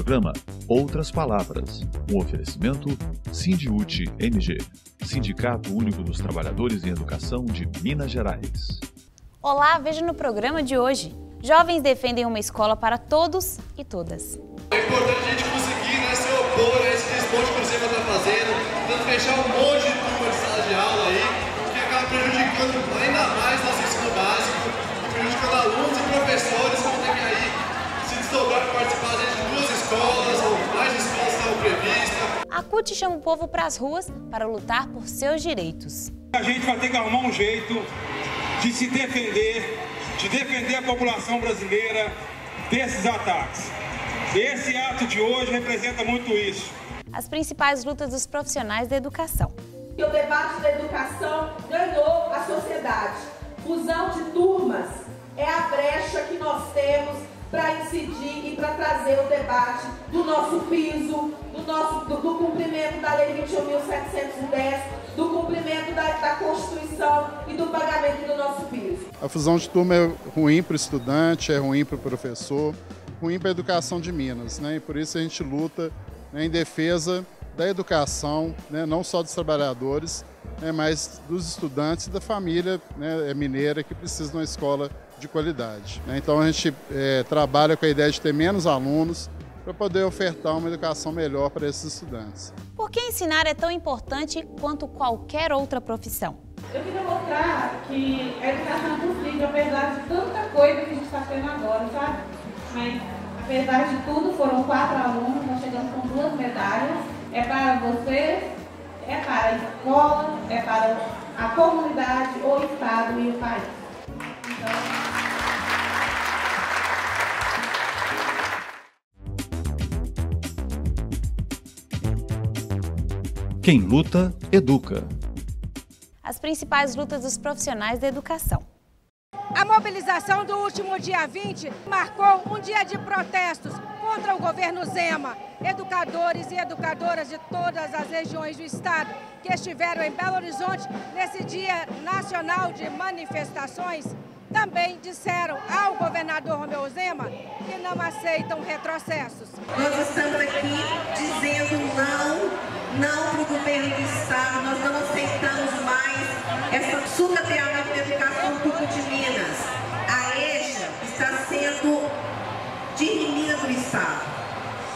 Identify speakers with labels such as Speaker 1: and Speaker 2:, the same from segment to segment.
Speaker 1: programa Outras Palavras, um oferecimento Sindiúte MG, Sindicato Único dos Trabalhadores em Educação de Minas Gerais.
Speaker 2: Olá, veja no programa de hoje. Jovens defendem uma escola para todos e todas.
Speaker 3: É importante a gente conseguir se opor a esse desmonte que o Cruzeiro está fazendo, tentando fechar um monte de turma de sala de aula aí, que acaba prejudicando ainda mais nosso ensino básico, e prejudicando alunos e professores que vão ter que aí se desdobrar para participar de duas escolas, ou mais escolas que estavam previstas.
Speaker 2: A CUT chama o povo para as ruas para lutar por seus direitos.
Speaker 4: A gente vai ter que arrumar um jeito de se defender, de defender a população brasileira desses ataques. Esse ato de hoje representa muito isso.
Speaker 2: As principais lutas dos profissionais da educação.
Speaker 5: O debate da educação ganhou a sociedade. Fusão de turmas é a brecha que nós temos para incidir e para trazer o debate do nosso piso, do cumprimento da Lei 21.710, do cumprimento da Constituição e do pagamento do nosso piso.
Speaker 6: A fusão de turma é ruim para o estudante, é ruim para o professor, ruim para a educação de Minas, né? E por isso a gente luta, né, em defesa da educação, né, não só dos trabalhadores, né, mas dos estudantes e da família, né, mineira que precisa de uma escola de qualidade, né? Então a gente trabalha com a ideia de ter menos alunos para poder ofertar uma educação melhor para esses estudantes.
Speaker 2: Por que ensinar é tão importante quanto qualquer outra profissão?
Speaker 7: Eu queria mostrar que a educação é possível, apesar de tanta coisa que a gente está tendo agora, sabe? Mas, apesar de tudo, foram 4 alunos, nós chegamos com 2 medalhas. É para vocês, é para a escola, é para a comunidade, o estado e o país. Então...
Speaker 1: Quem luta, educa.
Speaker 2: As principais lutas dos profissionais da educação.
Speaker 8: A mobilização do último dia 20 marcou um dia de protestos contra o governo Zema. Educadores e educadoras de todas as regiões do estado que estiveram em Belo Horizonte nesse Dia Nacional de Manifestações também disseram ao governador Romeu Zema que não aceitam retrocessos.
Speaker 5: Nós estamos aqui dizendo não para o governo do estado, nós não aceitamos mais essa sucateamento da educação pública de Minas. A EJA está sendo dirimida do estado.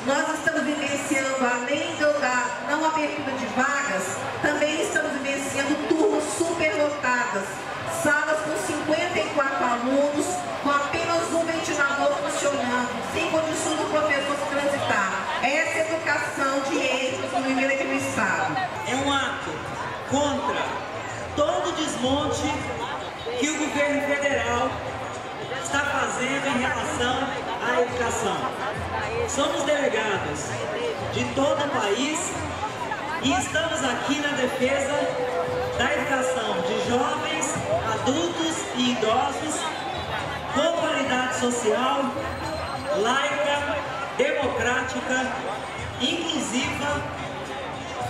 Speaker 5: Nós estamos vivenciando, além da não abertura de vagas, também estamos vivenciando turmas superlotadas, salas com 54 alunos, com apenas um ventilador funcionando, sem condição do professor se transitar. Essa é a educação de êxito que vive aqui no estado.
Speaker 9: É um ato contra todo o desmonte que o governo federal está fazendo em relação à educação. Somos delegados de todo o país e estamos aqui na defesa da educação de jovens, adultos e idosos com qualidade social, laica, democrática, inclusiva,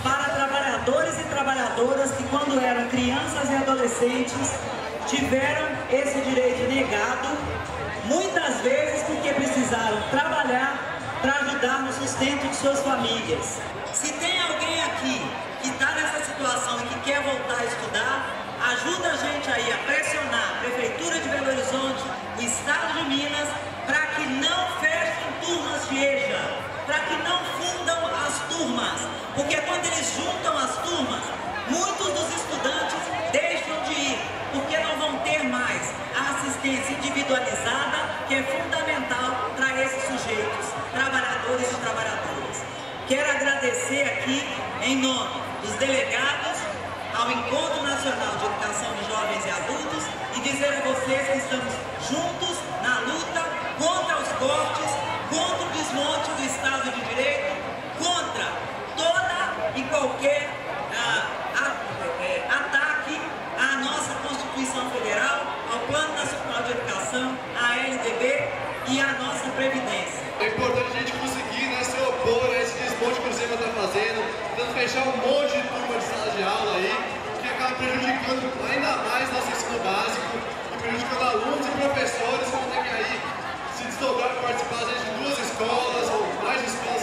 Speaker 9: para trabalhadores e trabalhadoras que, quando eram crianças e adolescentes, tiveram esse direito negado, muitas vezes porque precisaram trabalhar para ajudar no sustento de suas famílias. Se tem alguém aqui que está nessa situação e que quer voltar a estudar, ajuda a gente aí a pressionar a Prefeitura de Belo Horizonte, o Estado de Minas, para que não fechem turmas de EJA, para que não fundam as turmas, porque quando eles juntam as turmas, muitos dos estudantes deixam de ir, porque não vão ter mais a assistência individualizada, que é fundamental para esses sujeitos, trabalhadores e trabalhadoras. Quero agradecer aqui, em nome dos delegados, ao Encontro Nacional de Educação de Jovens e Adultos e dizer a vocês que estamos juntos na luta contra os cortes, contra o desmonte do Estado de Direito, contra toda e qualquer ataque à nossa Constituição Federal, ao Plano Nacional de Educação, à LDB e à nossa Previdência.
Speaker 3: É importante a gente conseguir se opor a esse desmonte que o Cruzeiro está fazendo, tentando fechar um monte de turma de sala de aula aí, que acaba prejudicando ainda mais nosso ensino básico e prejudicando alunos e professores que vão ter que aí se desdobrar para participar de duas escolas ou mais escolas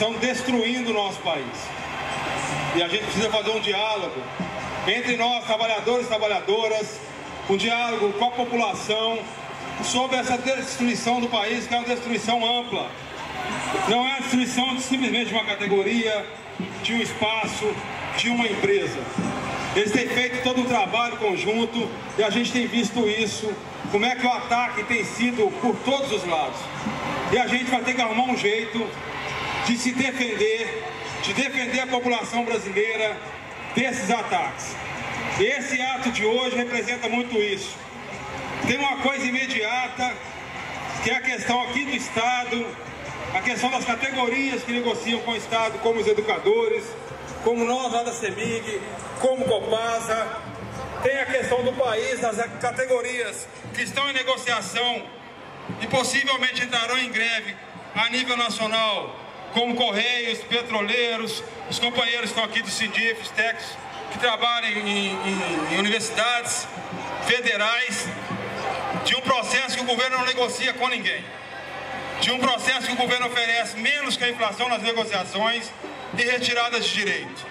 Speaker 4: estão destruindo o nosso país. E a gente precisa fazer um diálogo entre nós, trabalhadores e trabalhadoras, um diálogo com a população sobre essa destruição do país, que é uma destruição ampla. Não é a destruição de simplesmente uma categoria, de um espaço, de uma empresa. Eles têm feito todo um trabalho conjunto e a gente tem visto isso, como é que o ataque tem sido por todos os lados. E a gente vai ter que arrumar um jeito de se defender, de defender a população brasileira desses ataques. E esse ato de hoje representa muito isso. Tem uma coisa imediata, que é a questão aqui do Estado, a questão das categorias que negociam com o Estado, como os educadores, como nós lá da CEMIG, como Copasa. Tem a questão do país, das categorias que estão em negociação e possivelmente entrarão em greve a nível nacional, como Correios, Petroleiros, os companheiros que estão aqui do SINDIF, técnicos que trabalham em universidades federais, de um processo que o governo não negocia com ninguém, de um processo que o governo oferece menos que a inflação nas negociações e retiradas de direito.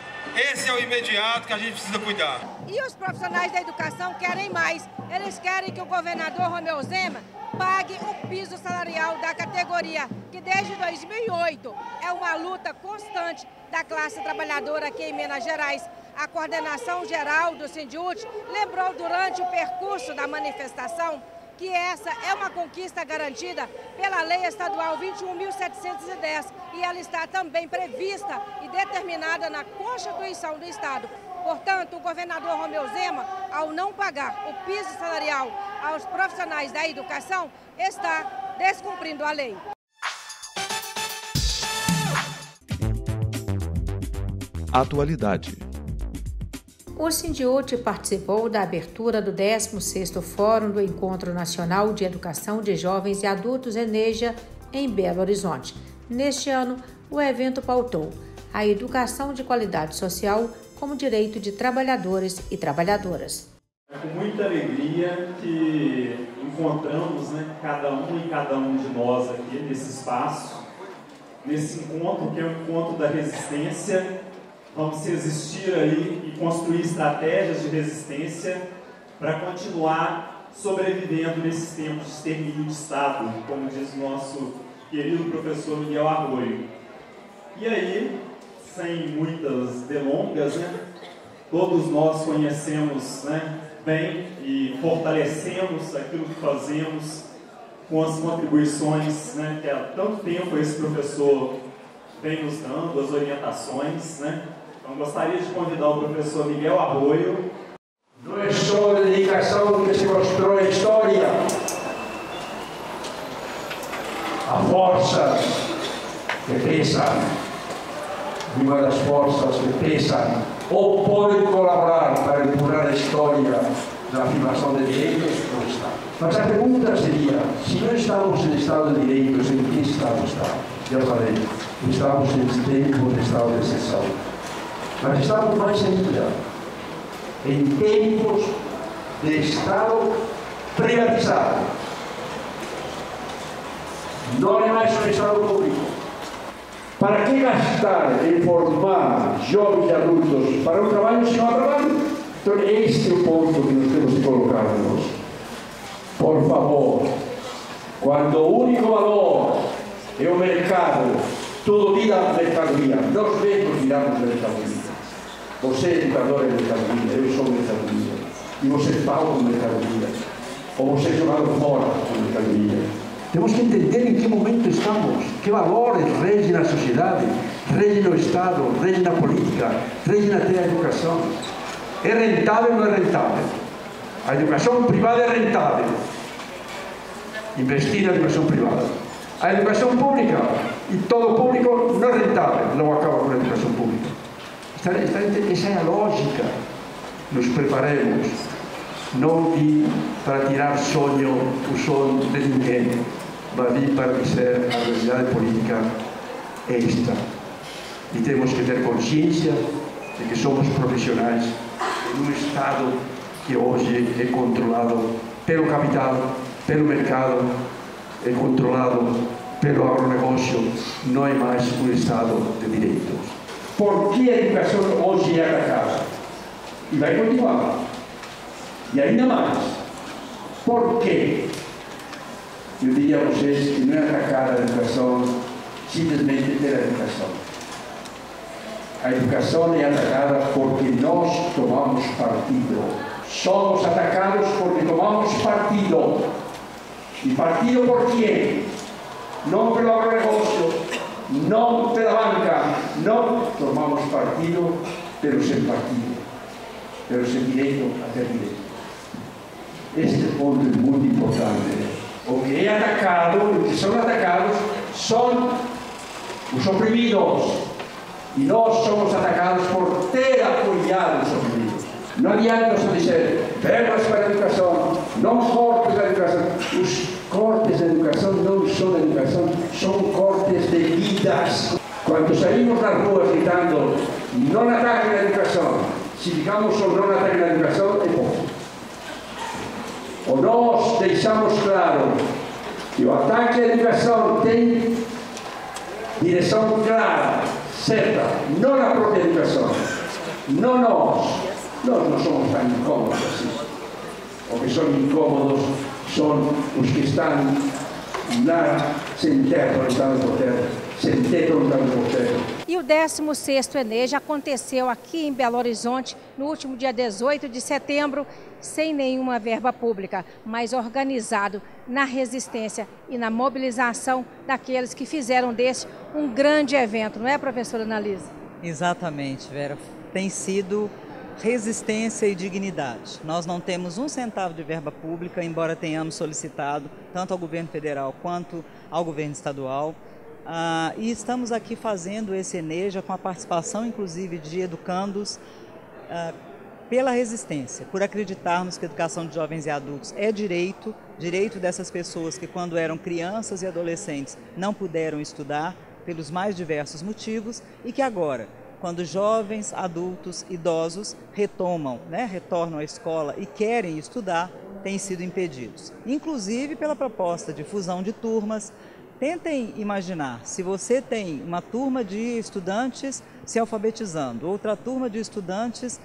Speaker 4: Esse é o imediato que a gente precisa cuidar.
Speaker 8: E os profissionais da educação querem mais. Eles querem que o governador Romeu Zema pague o piso salarial da categoria, que desde 2008 é uma luta constante da classe trabalhadora aqui em Minas Gerais. A coordenação geral do SINDIUT lembrou durante o percurso da manifestação que essa é uma conquista garantida pela Lei Estadual 21.710 e ela está também prevista e determinada na Constituição do Estado. Portanto, o governador Romeu Zema, ao não pagar o piso salarial aos profissionais da educação, está descumprindo a lei.
Speaker 1: Atualidade.
Speaker 10: O SINDIUT participou da abertura do 16º Fórum do Encontro Nacional de Educação de Jovens e Adultos ENEJA em Belo Horizonte. Neste ano, o evento pautou a educação de qualidade social como direito de trabalhadores e trabalhadoras.
Speaker 11: É com muita alegria que encontramos cada um de nós aqui nesse espaço, nesse encontro que é o encontro da resistência. Vamos resistir aí e construir estratégias de resistência para continuar sobrevivendo nesses tempos de extermínio de Estado, como diz o nosso querido professor Miguel Arroio. E aí, sem muitas delongas, todos nós conhecemos bem e fortalecemos aquilo que fazemos com as contribuições que há tanto tempo esse professor vem nos dando, as orientações. Então, gostaria de convidar o professor Miguel Arroio.
Speaker 12: Não é só a dedicação que se constrói a história, a força que pesa, uma das forças que pesam ou podem colaborar para empurrar a história na afirmação de direitos no Estado. Mas a pergunta seria, se não estamos em Estado de Direitos, em que Estado está? Já falei, estamos em tempo de Estado de exceção. Mas estamos mais ainda em tempos de Estado privatizado. Não é mais um Estado público. Para que gastar em formar jovens e adultos para um trabalho se não há trabalho? Então, este é o ponto que nós temos que colocar nós. Por favor, quando o único valor é o mercado, tudo vira mercadoria. Nós mesmos viramos mercadoria. Você é educador de mercadoria, eu sou mercadoria. E você paga com mercadoria. Ou você é jogado fora com mercadoria. Temos que entender em que momento estamos, que valores regem na sociedade, regem no Estado, regem na política, regem até a educação. É rentável ou não é rentável? A educação privada é rentável. Investir na educação privada. A educação pública, e todo público não é rentável, não acaba com a educação pública. Essa é a lógica. Nos preparemos, não vir para tirar o sonho de ninguém, mas vir para dizer a realidade política é esta. E temos que ter consciência de que somos profissionais num Estado que hoje é controlado pelo capital, pelo mercado, é controlado pelo agronegócio não é mais um Estado de Direito. Por que a educação hoje é atacada? E vai continuar. E ainda mais. Por quê? Eu diria a vocês que não é atacada a educação simplesmente pela educação. A educação é atacada porque nós tomamos partido. Somos atacados porque tomamos partido. E partido por quê? Não pelo agronegócio, não pela banca, não tomamos partido pelo sem partido, pelo sem direito a ter direito. Este ponto é muito importante. O que é atacado, os que são atacados, são os oprimidos. E nós somos atacados por ter apoiado os oprimidos. Não adianta só dizer verbas para a educação, não cortes da educação. Os cortes da educação não são da educação, são cortes de vidas. Quando saímos nas ruas gritando não ataquem a educação, se digamos o não ataquem a educação, é pouco. Ou nós deixamos claro que o ataque à educação tem direção clara, certa, não a própria educação, não nós. Nós não somos tão incômodos assim. Os que são incômodos são os que estão lá sem teto, lutando por terra, sem teto, lutando por terra.
Speaker 8: E o 16º Eneja aconteceu aqui em Belo Horizonte no último dia 18 de setembro, sem nenhuma verba pública, mas organizado na resistência e na mobilização daqueles que fizeram desse um grande evento, não é, professora Analise?
Speaker 13: Exatamente, Vera. Tem sido resistência e dignidade. Nós não temos um centavo de verba pública, embora tenhamos solicitado tanto ao governo federal quanto ao governo estadual. E estamos aqui fazendo esse Eneja com a participação, inclusive, de educandos pela resistência, por acreditarmos que a educação de jovens e adultos é direito dessas pessoas que, quando eram crianças e adolescentes, não puderam estudar pelos mais diversos motivos e que agora, quando jovens, adultos, idosos retornam à escola e querem estudar, têm sido impedidos. Inclusive pela proposta de fusão de turmas. Tentem imaginar, se você tem uma turma de estudantes se alfabetizando, outra turma de estudantes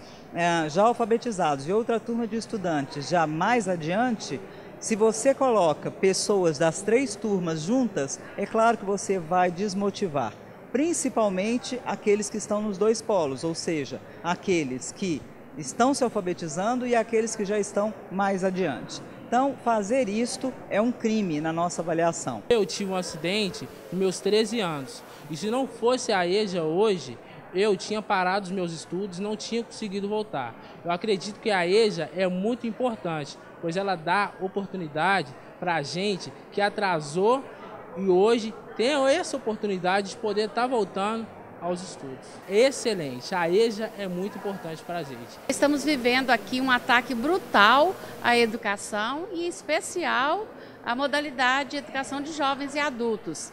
Speaker 13: já alfabetizados e outra turma de estudantes já mais adiante, se você coloca pessoas das 3 turmas juntas, é claro que você vai desmotivar. Principalmente aqueles que estão nos 2 polos, ou seja, aqueles que estão se alfabetizando e aqueles que já estão mais adiante. Então, fazer isto é um crime na nossa avaliação.
Speaker 14: Eu tive um acidente nos meus 13 anos e se não fosse a EJA hoje, eu tinha parado os meus estudos e não tinha conseguido voltar. Eu acredito que a EJA é muito importante, pois ela dá oportunidade para a gente que atrasou e hoje tem essa oportunidade de poder estar voltando aos estudos. Excelente, a EJA é muito importante para a gente.
Speaker 15: Estamos vivendo aqui um ataque brutal à educação e em especial à modalidade de educação de jovens e adultos.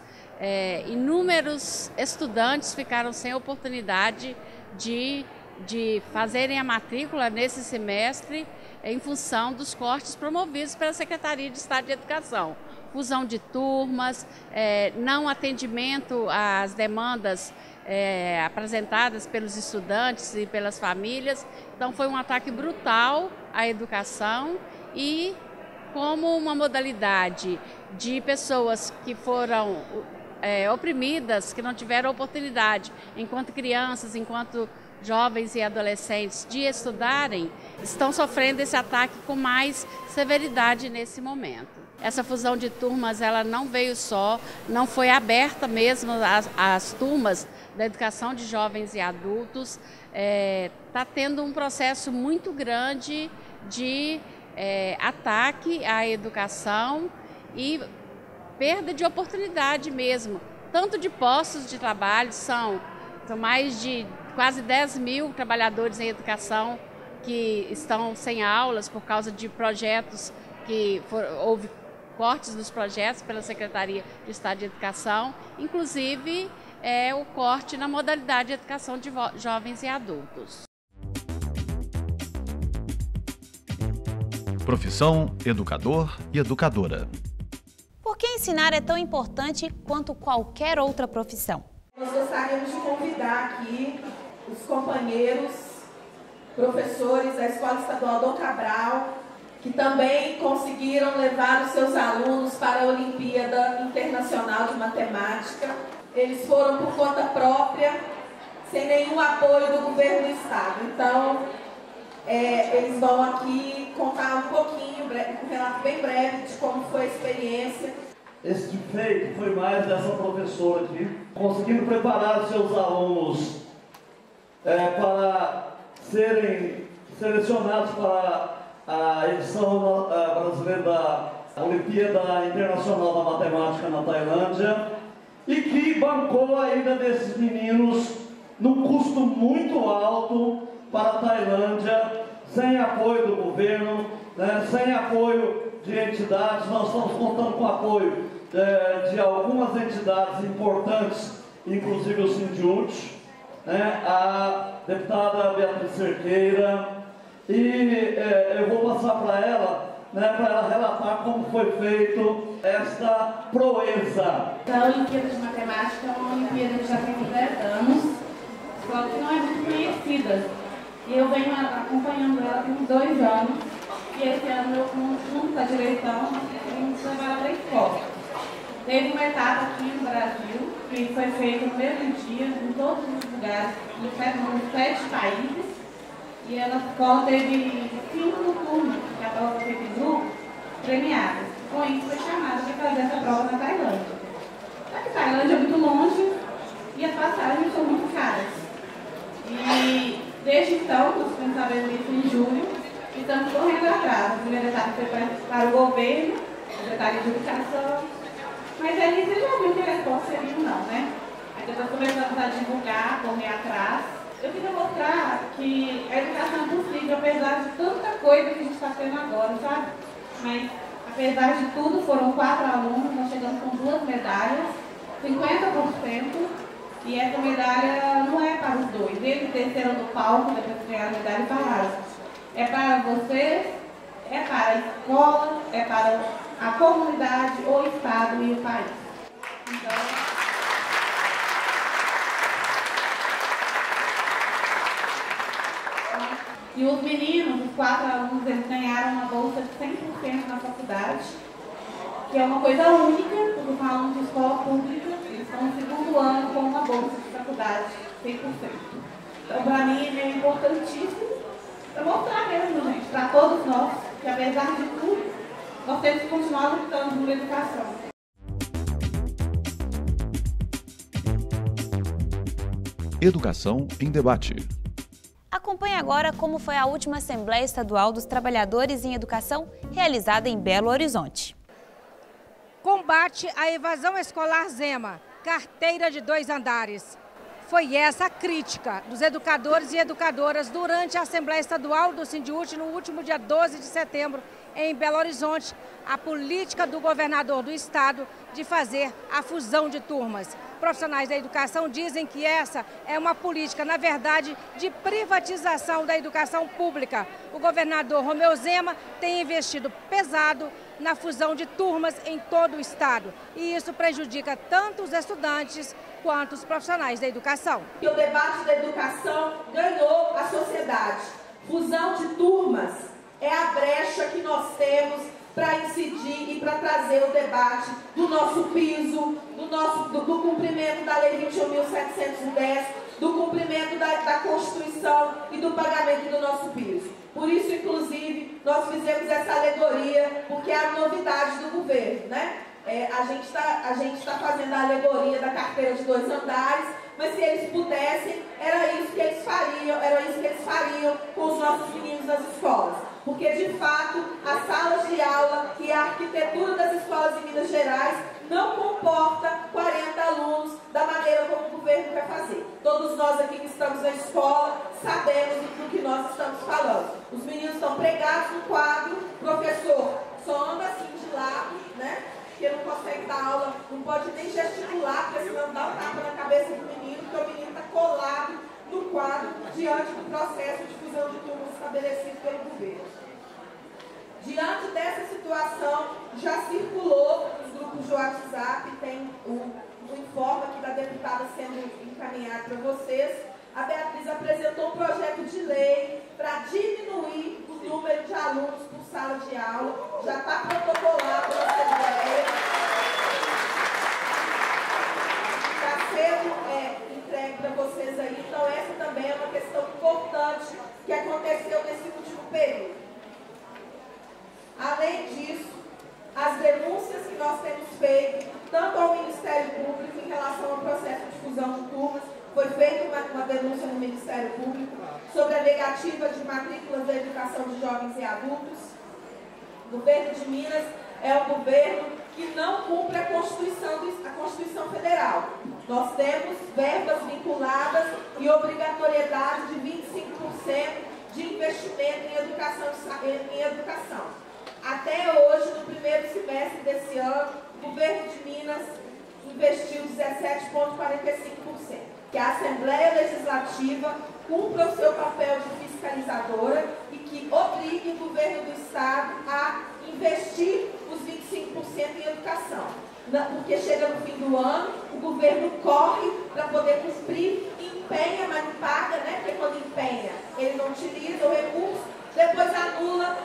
Speaker 15: Inúmeros estudantes ficaram sem oportunidade de fazerem a matrícula nesse semestre em função dos cortes promovidos pela Secretaria de Estado de Educação. Fusão de turmas, não atendimento às demandas apresentadas pelos estudantes e pelas famílias. Então foi um ataque brutal à educação e como uma modalidade de pessoas que foram oprimidas, que não tiveram oportunidade enquanto crianças, enquanto jovens e adolescentes de estudarem, estão sofrendo esse ataque com mais severidade nesse momento. Essa fusão de turmas, ela não veio só, não foi aberta mesmo as turmas da educação de jovens e adultos. Está tendo um processo muito grande de ataque à educação e perda de oportunidade mesmo, tanto de postos de trabalho, são mais de quase 10 mil trabalhadores em educação que estão sem aulas por causa de projetos que houve cortes nos projetos pela Secretaria de Estado de Educação, inclusive o corte na modalidade de educação de jovens e adultos.
Speaker 1: Profissão educador e educadora.
Speaker 2: Por que ensinar é tão importante quanto qualquer outra profissão?
Speaker 7: Nós gostaríamos de convidar aqui os companheiros, professores da Escola Estadual Dom Cabral, que também conseguiram levar os seus alunos para a Olimpíada Internacional de Matemática. Eles foram por conta própria, sem nenhum apoio do governo do estado. Então, eles vão aqui contar um pouquinho, um relato bem breve de como foi a experiência.
Speaker 3: Esse feito foi mais dessa professora aqui, conseguindo preparar seus alunos para serem selecionados para a edição brasileira da Olimpíada Internacional da Matemática na Tailândia, e que bancou a ida desses meninos num custo muito alto para a Tailândia, sem apoio do governo, né, sem apoio de entidades. Nós estamos contando com o apoio de algumas entidades importantes, inclusive o Sindiúti, né, a deputada Beatriz Cerqueira, e eu vou passar para ela, né, para ela relatar como foi feito esta proeza.
Speaker 7: A Olimpíada de Matemática é uma Olimpíada que já tem 10 anos, só que não é muito conhecida. E eu venho acompanhando ela tem uns 2 anos, e esse ano eu, junto com a direção, vamos levar ela para a escola. Teve uma etapa aqui no Brasil, que foi feita no mesmo dia, em todos os lugares, em 7 países. E a nossa escola teve 5 turmas, que a prova teve grupo, premiadas. Com isso foi chamada para fazer essa prova na Tailândia. Só que a Tailândia é muito longe e as passagens são muito caras. E desde então, nós ficamos sabendo disso em julho, e estamos correndo atrás. A primeira etapa foi para o governo, a Secretaria de Educação, mas ali você já viu que a resposta seria um não, né? Aí depois começamos a divulgar, correr atrás. Eu queria mostrar que a educação é possível, apesar de tanta coisa que a gente está tendo agora, sabe? Mas, apesar de tudo, foram 4 alunos, nós chegamos com 2 medalhas, 50%, e essa medalha não é para os 2. Eles desceram do palco, depois de ganhar a medalha, e falaram: é para vocês, é para a escola, é para a comunidade, o estado e o país. Então, e os meninos, os 4 alunos, eles ganharam uma bolsa de 100% na faculdade, que é uma coisa única, porque são alunos de escola pública, eles estão no 2º ano com uma bolsa de faculdade 100%. Então, para mim, é importantíssimo para mostrar mesmo, gente, para todos nós, que apesar de tudo, nós temos que continuar lutando por educação.
Speaker 1: Educação em debate.
Speaker 2: Acompanhe agora como foi a última Assembleia Estadual dos Trabalhadores em Educação realizada em Belo Horizonte.
Speaker 8: Combate à evasão escolar Zema, carteira de 2 andares. Foi essa a crítica dos educadores e educadoras durante a Assembleia Estadual do Sindiúti no último dia 12 de setembro em Belo Horizonte, a política do governador do estado de fazer a fusão de turmas. Profissionais da educação dizem que essa é uma política, na verdade, de privatização da educação pública. O governador Romeu Zema tem investido pesado na fusão de turmas em todo o estado. E isso prejudica tanto os estudantes quanto os profissionais da educação.
Speaker 5: O debate da educação ganhou a sociedade. Fusão de turmas é a brecha que nós temos para incidir e para trazer o debate do nosso piso, do cumprimento da Lei 21.710, do cumprimento da Constituição e do pagamento do nosso piso. Por isso, inclusive, nós fizemos essa alegoria, porque é a novidade do governo, né? A gente está fazendo a alegoria da carteira de 2 andares, mas se eles pudessem, era isso que eles fariam com os nossos meninos nas escolas. Porque, de fato, as salas de aula e a arquitetura das escolas em Minas Gerais não comporta 40 alunos da maneira como o governo quer fazer. Todos nós aqui que estamos na escola sabemos do que nós estamos falando. Os meninos estão pregados no quadro, o professor só anda assim de lado, né? Porque não consegue dar aula, não pode nem gesticular, porque senão dá um tapa na cabeça do menino, porque o menino está colado no quadro diante do processo de fusão de turmas estabelecido pelo governo. Diante dessa situação, já circulou nos grupos de
Speaker 7: estava sendo encaminhado para vocês, a Beatriz apresentou um projeto de lei para diminuir o número de alunos por sala de aula. Já está protocolado na Assembleia. Está sendo entregue para vocês aí. Então, essa também é uma questão importante que aconteceu nesse último período. Além disso, as denúncias que nós temos feito, tanto ao Ministério Público em relação ao processo de fusão de turmas, foi feita uma denúncia no Ministério Público sobre a negativa de matrículas da educação de jovens e adultos. O governo de Minas é um governo que não cumpre a Constituição Federal. Nós temos verbas vinculadas e obrigatoriedade de 25% de investimento em educação. Até hoje, no primeiro semestre desse ano, o governo de Minas investiu 17,45%. Que a Assembleia Legislativa cumpra o seu papel de fiscalizadora e que obrigue o governo do Estado a investir os 25% em educação. Porque chega no fim do ano, o governo corre para poder cumprir, empenha, mas não paga, né? Porque quando empenha, ele não utiliza o recurso, depois anula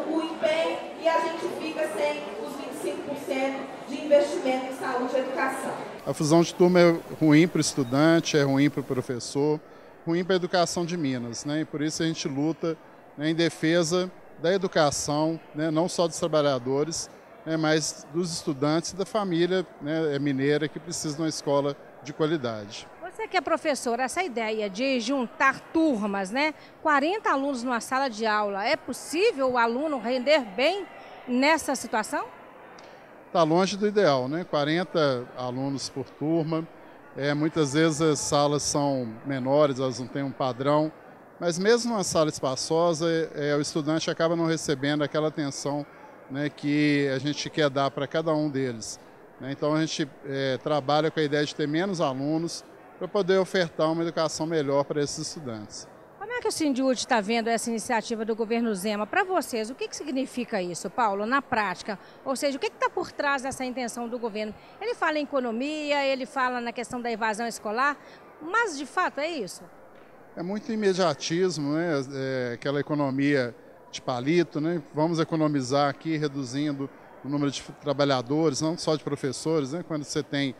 Speaker 7: o empenho e a gente fica sem os 25% de investimento em saúde e educação.
Speaker 6: A fusão de turma é ruim para o estudante, é ruim para o professor, ruim para a educação de Minas, né? E por isso a gente luta, né, em defesa da educação, né, não só dos trabalhadores, né, mas dos estudantes e da família, né, mineira que precisa de uma escola de qualidade.
Speaker 8: Você que é professor, essa ideia de juntar turmas, né, 40 alunos numa sala de aula, é possível o aluno render bem nessa situação?
Speaker 6: Está longe do ideal, né? 40 alunos por turma, muitas vezes as salas são menores, elas não têm um padrão, mas mesmo uma sala espaçosa, o estudante acaba não recebendo aquela atenção, né, que a gente quer dar para cada um deles, né? Então a gente trabalha com a ideia de ter menos alunos para poder ofertar uma educação melhor para esses estudantes.
Speaker 8: Como é que o Sindiúti está vendo essa iniciativa do governo Zema? Para vocês, o que significa isso, Paulo, na prática? Ou seja, o que está por trás dessa intenção do governo? Ele fala em economia, ele fala na questão da evasão escolar, mas de fato é isso?
Speaker 6: É muito imediatismo, né? Aquela economia de palito, né? Vamos economizar aqui, reduzindo o número de trabalhadores, não só de professores, né? Quando você tem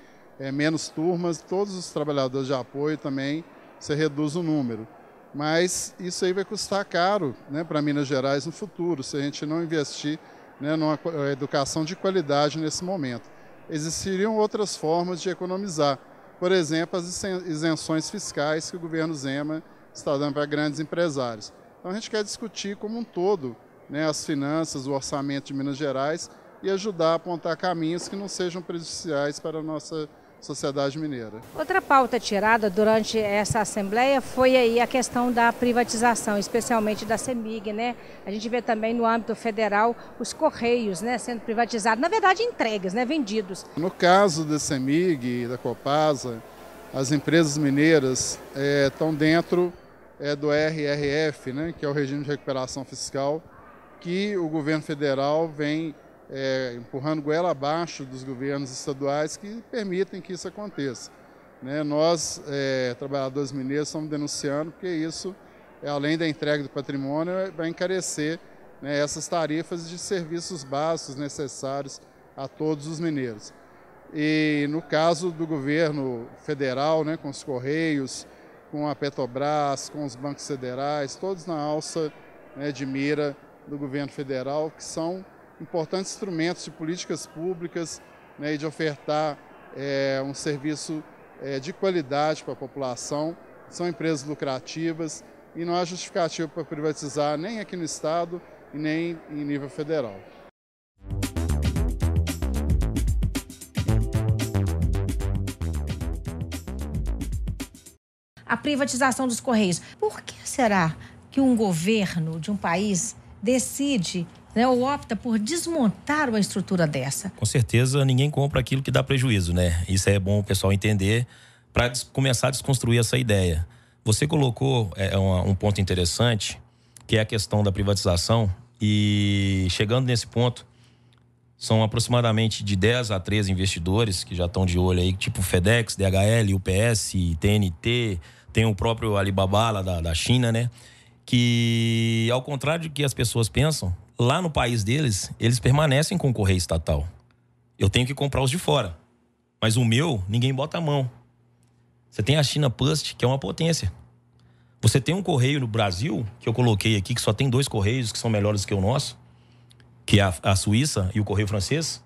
Speaker 6: menos turmas, todos os trabalhadores de apoio também, você reduz o número. Mas isso aí vai custar caro, né, para Minas Gerais no futuro, se a gente não investir, né, numa educação de qualidade nesse momento. Existiriam outras formas de economizar. Por exemplo, as isenções fiscais que o governo Zema está dando para grandes empresários. Então a gente quer discutir como um todo, né, as finanças, o orçamento de Minas Gerais e ajudar a apontar caminhos que não sejam prejudiciais para a nossa sociedade mineira.
Speaker 8: Outra pauta tirada durante essa Assembleia foi aí a questão da privatização, especialmente da CEMIG, né? A gente vê também no âmbito federal os Correios, né, sendo privatizados, na verdade entregues, né, vendidos.
Speaker 6: No caso da CEMIG e da Copasa, as empresas mineiras estão dentro do RRF, né, que é o regime de recuperação fiscal, que o governo federal vem empurrando goela abaixo dos governos estaduais que permitem que isso aconteça, né? Nós, trabalhadores mineiros, estamos denunciando porque isso, além da entrega do patrimônio, vai encarecer, né, essas tarifas de serviços básicos necessários a todos os mineiros. E no caso do governo federal, né, com os Correios, com a Petrobras, com os bancos federais, todos na alça, né, de mira do governo federal, que são importantes instrumentos de políticas públicas, né, e de ofertar um serviço de qualidade para a população. São empresas lucrativas e não há justificativa para privatizar nem aqui no Estado e nem em nível federal.
Speaker 8: A privatização dos Correios. Por que será que um governo de um país decide, né, ou opta por desmontar uma estrutura dessa?
Speaker 16: Com certeza ninguém compra aquilo que dá prejuízo, né? Isso é bom o pessoal entender para começar a desconstruir essa ideia. Você colocou um ponto interessante, que é a questão da privatização, e chegando nesse ponto, São aproximadamente de 10 a 13 investidores que já estão de olho aí, tipo FedEx, DHL, UPS, TNT, tem o próprio Alibaba lá da China, né? Que, ao contrário do que as pessoas pensam, lá no país deles, eles permanecem com o correio estatal. Eu tenho que comprar os de fora. Mas o meu, ninguém bota a mão. Você tem a China Post, que é uma potência. Você tem um correio no Brasil, que eu coloquei aqui, que só tem 2 correios que são melhores que o nosso, que é a Suíça e o correio francês.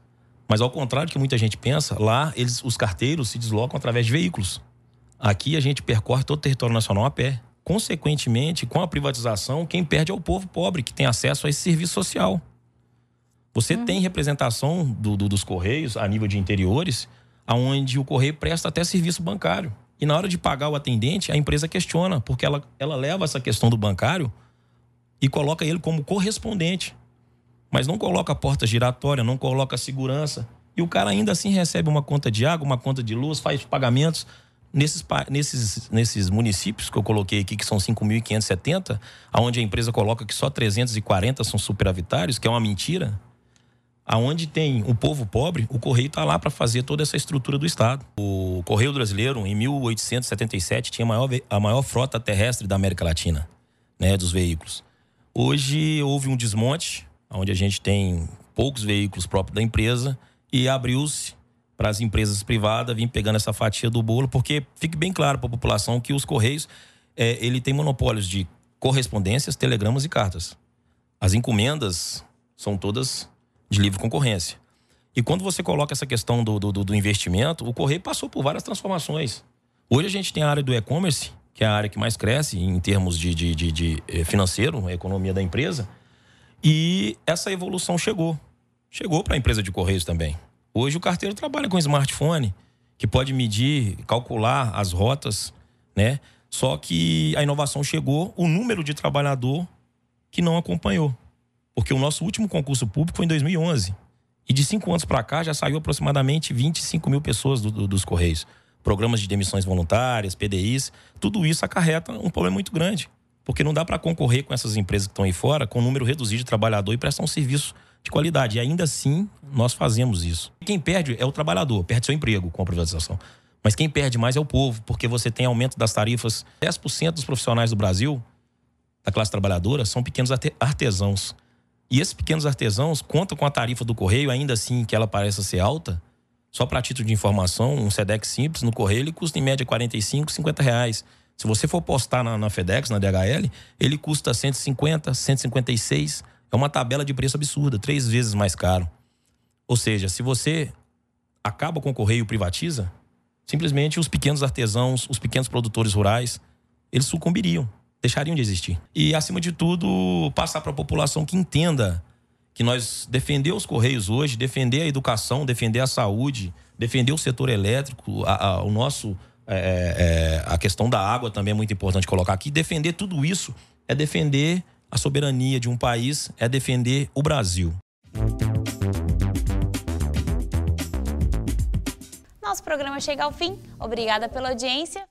Speaker 16: Mas ao contrário do que muita gente pensa, lá os carteiros se deslocam através de veículos. Aqui a gente percorre todo o território nacional a pé. Consequentemente, com a privatização, quem perde é o povo pobre, que tem acesso a esse serviço social. Você tem representação dos correios a nível de interiores, onde o correio presta até serviço bancário. E na hora de pagar o atendente, a empresa questiona, porque ela leva essa questão do bancário e coloca ele como correspondente. Mas não coloca a porta giratória, não coloca a segurança. E o cara ainda assim recebe uma conta de água, uma conta de luz, faz pagamentos. Nesses municípios que eu coloquei aqui, que são 5.570, onde a empresa coloca que só 340 são superavitários, que é uma mentira. Aonde tem o povo pobre, o Correio está lá para fazer toda essa estrutura do Estado. O Correio Brasileiro, em 1877, tinha a maior frota terrestre da América Latina, né, dos veículos. Hoje houve um desmonte, onde a gente tem poucos veículos próprios da empresa, e abriu-se para as empresas privadas virem pegando essa fatia do bolo, porque fique bem claro para a população que os Correios, ele tem monopólios de correspondências, telegramas e cartas. As encomendas são todas de livre concorrência. E quando você coloca essa questão do investimento, o Correio passou por várias transformações. Hoje a gente tem a área do e-commerce, que é a área que mais cresce em termos de financeiro, a economia da empresa, e essa evolução chegou para a empresa de Correios também. Hoje o carteiro trabalha com smartphone, que pode medir, calcular as rotas, né? Só que a inovação chegou, o número de trabalhador que não acompanhou. Porque o nosso último concurso público foi em 2011. E de 5 anos para cá já saiu aproximadamente 25 mil pessoas dos Correios. Programas de demissões voluntárias, PDIs, tudo isso acarreta um problema muito grande. Porque não dá para concorrer com essas empresas que estão aí fora com um número reduzido de trabalhador e prestar um serviço de qualidade. E ainda assim, nós fazemos isso. Quem perde é o trabalhador, perde seu emprego com a privatização. Mas quem perde mais é o povo, porque você tem aumento das tarifas. 10% dos profissionais do Brasil, da classe trabalhadora, são pequenos artesãos. E esses pequenos artesãos contam com a tarifa do Correio, ainda assim que ela parece ser alta. Só para título de informação, um SEDEX simples no Correio, ele custa em média R$45, R$50. Se você for postar na FedEx, na DHL, ele custa 150, 156. É uma tabela de preço absurda, 3 vezes mais caro. Ou seja, se você acaba com o Correio e privatiza, simplesmente os pequenos artesãos, os pequenos produtores rurais, eles sucumbiriam, deixariam de existir. E, acima de tudo, passar para a população que entenda que nós defender os Correios hoje, defender a educação, defender a saúde, defender o setor elétrico, a questão da água também é muito importante colocar aqui. Defender tudo isso é defender a soberania de um país, é defender o Brasil.
Speaker 2: Nosso programa chega ao fim. Obrigada pela audiência.